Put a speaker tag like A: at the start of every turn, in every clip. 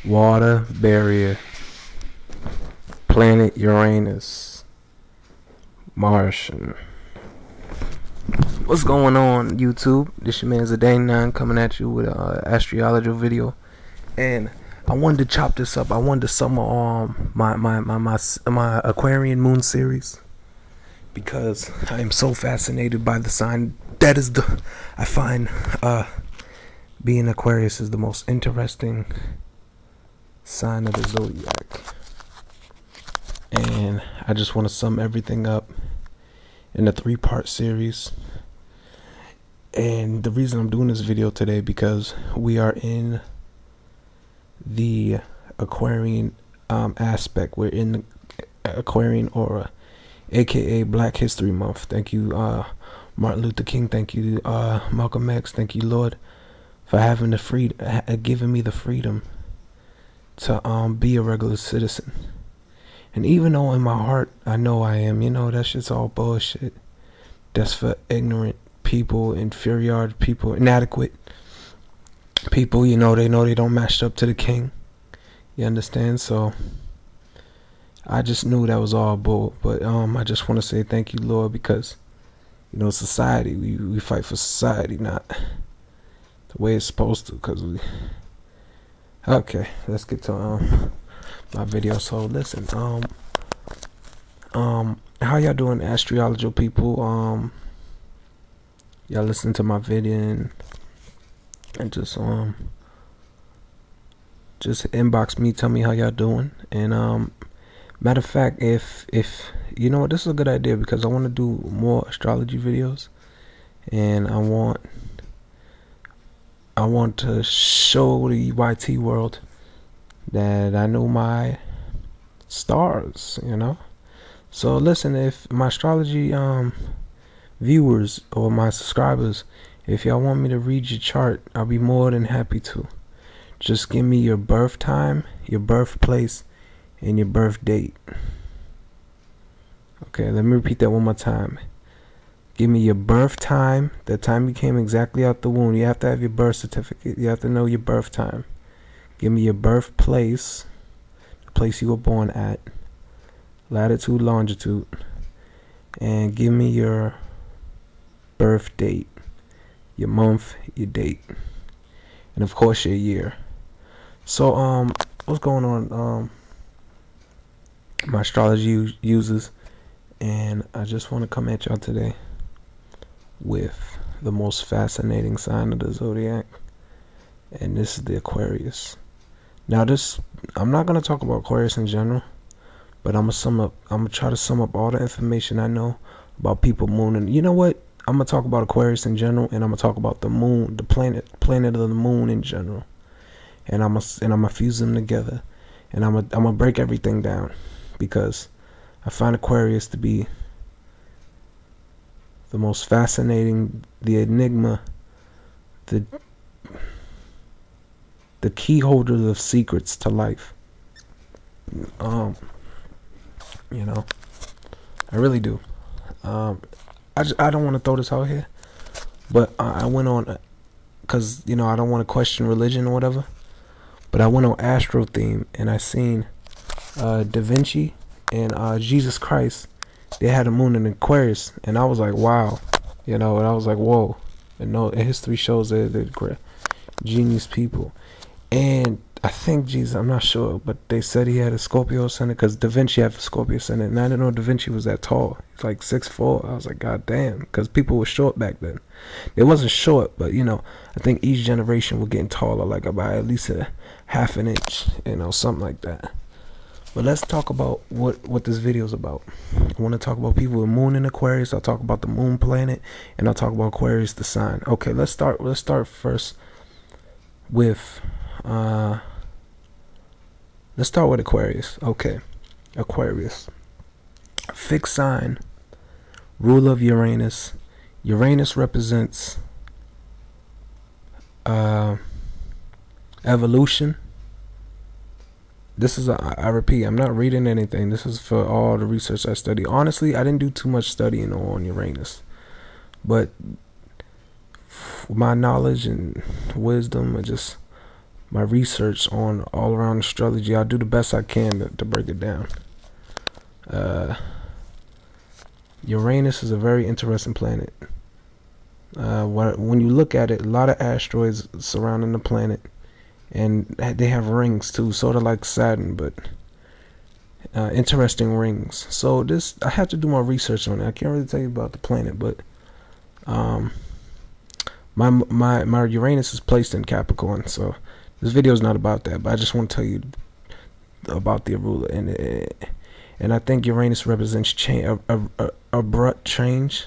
A: Water barrier, planet Uranus, Martian. What's going on, YouTube? This your man Zodiac coming at you with a astrological video, and I wanted to chop this up. I wanted to sum my Aquarian moon series because I am so fascinated by the sign. That is I find being Aquarius is the most interesting sign of the zodiac, and I just want to sum everything up in a 3-part series. And the reason I'm doing this video today because we are in the Aquarian aspect. We're in the Aquarian aura, aka Black History Month. Thank you, Martin Luther King. Thank you, Malcolm X. Thank you, Lord, for having the giving me the freedom to be a regular citizen. And even though in my heart I know I am, that shit's all bullshit. That's for ignorant people, inferior people, inadequate people. They know they don't match up to the king. You understand? So I just knew that was all bull. But I just want to say thank you, Lord, because society, we fight for society, not the way it's supposed to. Cause okay, let's get to my video. So listen, how y'all doing, astrological people? Y'all listen to my video and just inbox me, tell me how y'all doing. And matter of fact, if you know what, this is a good idea because I want to do more astrology videos, and I want to show the YT world that I know my stars, So listen, if my astrology viewers or my subscribers, if y'all want me to read your chart, I'll be more than happy to. Just give me your birth time, your birthplace, and your birth date. Okay, let me repeat that one more time. Give me your birth time, the time you came exactly out the womb. You have to have your birth certificate. You have to know your birth time. Give me your birthplace, the place you were born at, latitude, longitude, and give me your birth date, your month, your date, and of course your year. So what's going on, my astrology users? And I just want to come at y'all today with the most fascinating sign of the zodiac, and this is the Aquarius. Now I'm not going to talk about Aquarius in general, but I'm gonna try to sum up all the information I know about people, moon, and you know what? I'm gonna talk about Aquarius in general, and I'm gonna talk about the moon, the planet of the moon in general, and I'm gonna fuse them together, and I'm gonna break everything down because I find Aquarius to be the most fascinating, the enigma, the key holders of secrets to life. I really do. I don't want to throw this out here, but I went on because I don't want to question religion or whatever, but I went on Astro Theme and I seen Da Vinci and Jesus Christ. They had a moon in Aquarius, and I was like, wow, and I was like, whoa. And history shows that they're genius people. And I think Jesus, I'm not sure, but they said he had a Scorpio ascendant because Da Vinci had a Scorpio ascendant, and I didn't know Da Vinci was that tall. He's like 6'4". I was like, god damn, because people were short back then. They wasn't short, but I think each generation were getting taller, like about at least a half an inch, something like that. But let's talk about what this video is about. I want to talk about people with moon in Aquarius. I'll talk about the moon planet, and I'll talk about Aquarius, the sign. Okay, let's start first with let's start with Aquarius. Okay, Aquarius, fixed sign, ruler of Uranus. Uranus represents evolution. This is I repeat, I'm not reading anything. This is for all the research I study. Honestly, I didn't do too much studying on Uranus, but my knowledge and wisdom, I just my research on all around astrology. I'll do the best I can to break it down. Uranus is a very interesting planet. When you look at it, a lot of asteroids surrounding the planet, and they have rings too, sort of like Saturn, but interesting rings. So this, I have to do more research on it. I can't really tell you about the planet, but my Uranus is placed in Capricorn, so this video is not about that, but I just want to tell you about the ruler, and I think Uranus represents change, abrupt change,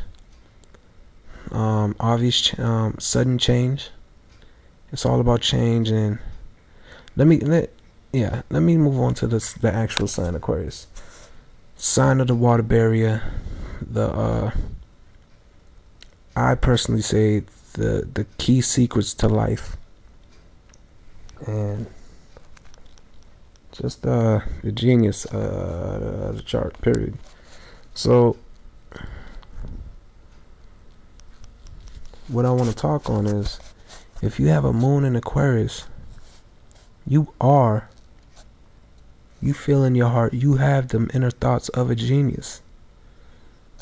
A: obvious, sudden change. It's all about change. And let me move on to the actual sign, Aquarius. Sign of the water barrier. I personally say the key secrets to life, and just the genius the chart, period. So what I want to talk on is, if you have a moon in Aquarius, you feel in your heart you have them inner thoughts of a genius.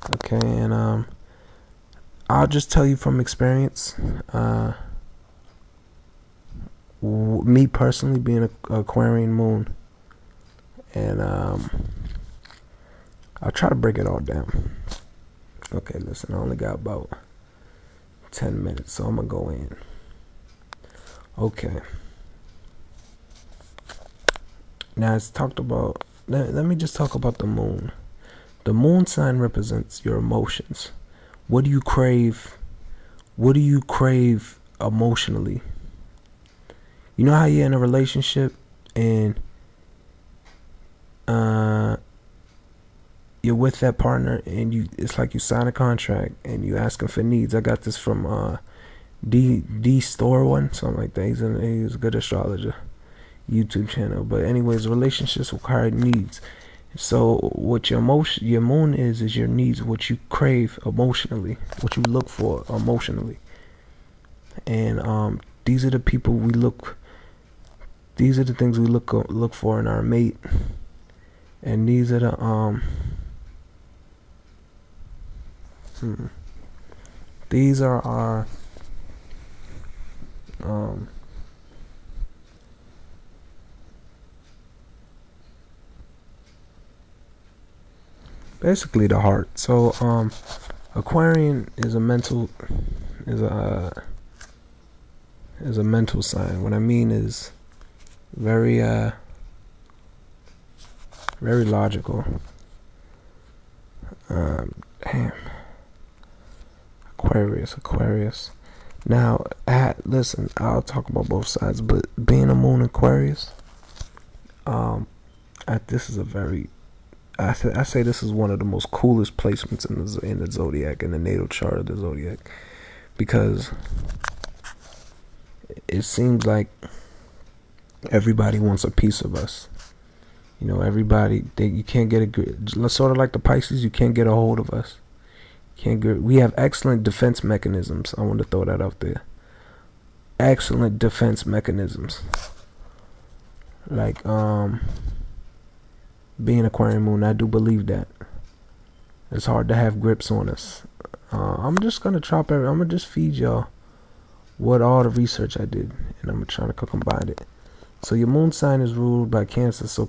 A: Okay, and I'll just tell you from experience, me personally being an Aquarian moon, and I'll try to break it all down. Okay, listen, I only got about 10 minutes, so I'm gonna go in. Okay, now it's talked about, let me just talk about the moon. The moon sign represents your emotions. What do you crave? What do you crave emotionally? You know how you're in a relationship and you're with that partner, and it's like you sign a contract and you ask him for needs. I got this from D Store one, something like that. He's a good astrologer YouTube channel. But anyways, relationships require needs. So what your moon is your needs, what you crave emotionally, what you look for emotionally. And these are the people we look, these are the things we look for in our mate. And these are the these are our basically the heart. So Aquarian is a mental sign. What I mean is very logical. Damn. Aquarius. Now, listen, I'll talk about both sides, but being a moon Aquarius, this is a very, I say this is one of the most coolest placements in the zodiac, in the natal chart of the zodiac, because it seems like everybody wants a piece of us. You know, everybody, you can't get sort of like the Pisces, you can't get a hold of us. We have excellent defense mechanisms. I want to throw that out there. Excellent defense mechanisms. Like being Aquarian moon, I do believe that it's hard to have grips on us. I'm just gonna I'm gonna just feed y'all what all the research I did, and I'm trying to combine it. So your moon sign is ruled by Cancer, so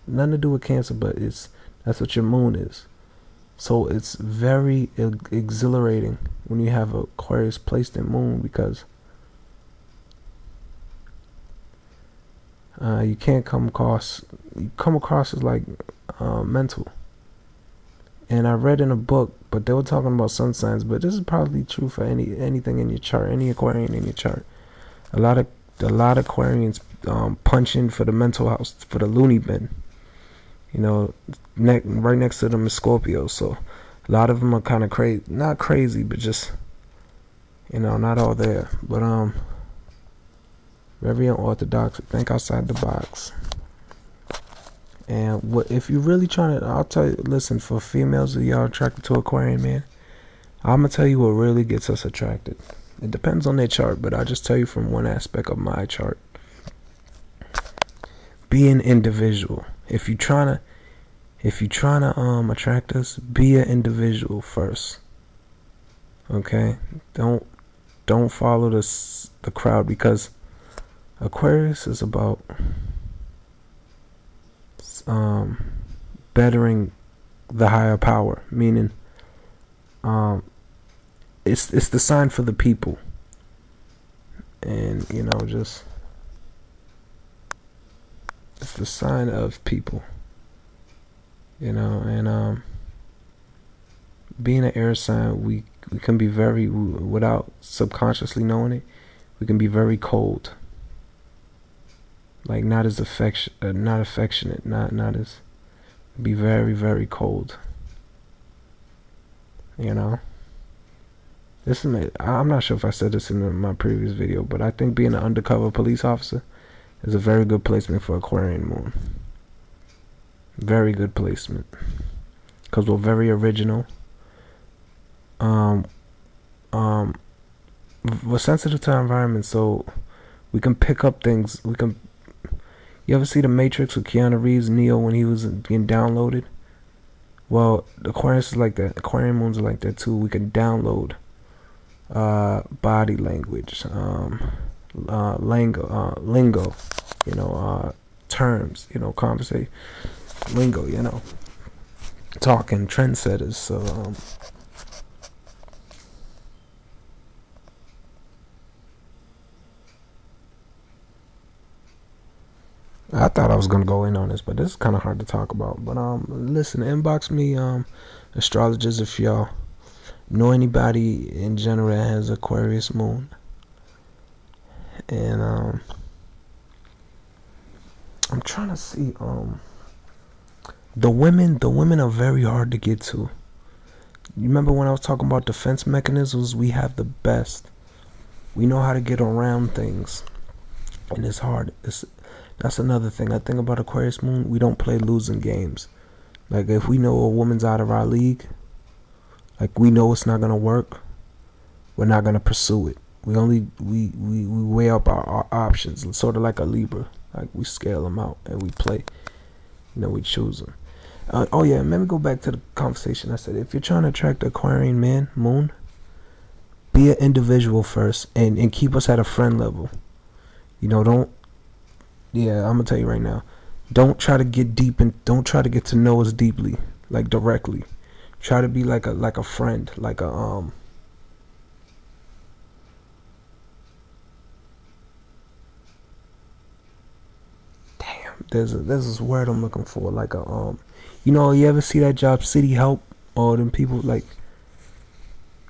A: nothing to do with Cancer, but that's what your moon is. So it's very exhilarating when you have Aquarius placed in moon, because you come across as like mental. And I read in a book, but they were talking about sun signs, but this is probably true for anything in your chart, any Aquarian in your chart. A lot of Aquarians punch in for the mental house, for the loony bin. You know, right next to them is Scorpio, so a lot of them are kind of crazy, not crazy, but just, you know, not all there, but very unorthodox, think outside the box. And if you're really trying to, I'll tell you, listen, for females that y'all attracted to Aquarian, man, I'm gonna tell you what really gets us attracted. It depends on their chart, but I'll just tell you from one aspect of my chart. be an individual. If you trying to attract us, be an individual first. Okay? Don't follow the crowd, because Aquarius is about bettering the higher power, meaning it's the sign for the people. And just it's the sign of people, and being an air sign, we can be very, without subconsciously knowing it, we can be very cold, like not as not affectionate, not as, be very, very cold. I'm not sure if I said this in my previous video, but I think being an undercover police officer is a very good placement for Aquarian moon. Very good placement, because we're very original. We're sensitive to our environment, so we can pick up things. You ever see The Matrix with Keanu Reeves, Neo, when he was getting downloaded? Well, Aquarius is like that. Aquarian moons are like that too. We can download body language, lingo, terms, conversation, lingo, talking, trendsetters. So I thought I was gonna go in on this, but this is kind of hard to talk about. But listen, inbox me, astrologers, if y'all know anybody in general that has Aquarius moon. And I'm trying to see, the women are very hard to get to. You remember when I was talking about defense mechanisms? We have the best. We know how to get around things, and it's hard. That's another thing I think about Aquarius moon. We don't play losing games. Like, if we know a woman's out of our league, like, we know it's not gonna work, we're not gonna pursue it. We weigh up our options. It's sort of like a Libra. Like, we scale them out and we play. We choose them. Oh yeah, let me go back to the conversation. I said, if you're trying to attract the Aquarian moon, be an individual first, and keep us at a friend level. Don't. Yeah, I'm gonna tell you right now. Don't try to get deep, and don't try to get to know us deeply, like directly. Try to be like a friend, like a there's this word I'm looking for, like a you ever see that job, City Help, or them people like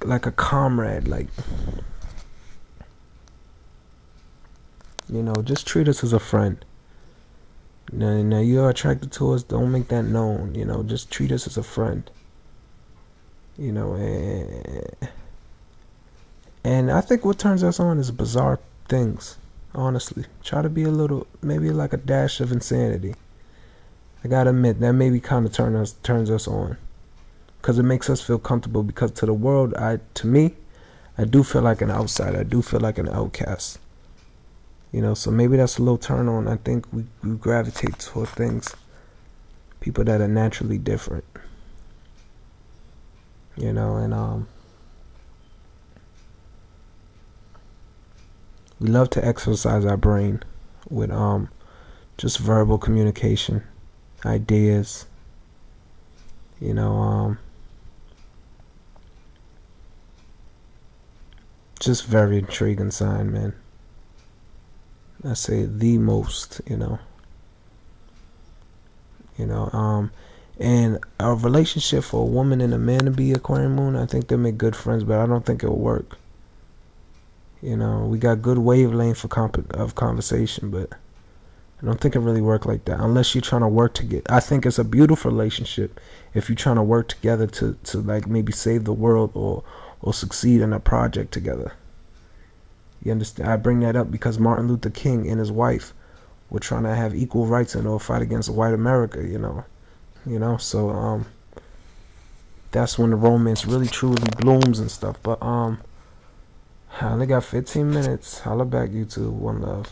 A: a comrade, like, just treat us as a friend. Now you're attracted to us, don't make that known. Just treat us as a friend. And I think what turns us on is bizarre things. Honestly, try to be a little, maybe like a dash of insanity. I gotta admit, that maybe kind of turns us on, because it makes us feel comfortable. Because to the world, to me, I do feel like an outsider. I do feel like an outcast. So maybe that's a little turn on. I think we gravitate toward people that are naturally different. And we love to exercise our brain with just verbal communication, ideas. Just very intriguing sign, man. I say the most, and a relationship for a woman and a man to be Aquarian moon, I think they make good friends, but I don't think it'll work. We got good wavelength of conversation, but I don't think it really work like that unless you're trying to work together. I think it's a beautiful relationship if you're trying to work together to like maybe save the world or succeed in a project together. You understand? I bring that up because Martin Luther King and his wife were trying to have equal rights in a fight against white America, so that's when the romance really truly blooms and stuff. But I only got 15 minutes. Holla back, YouTube. One love.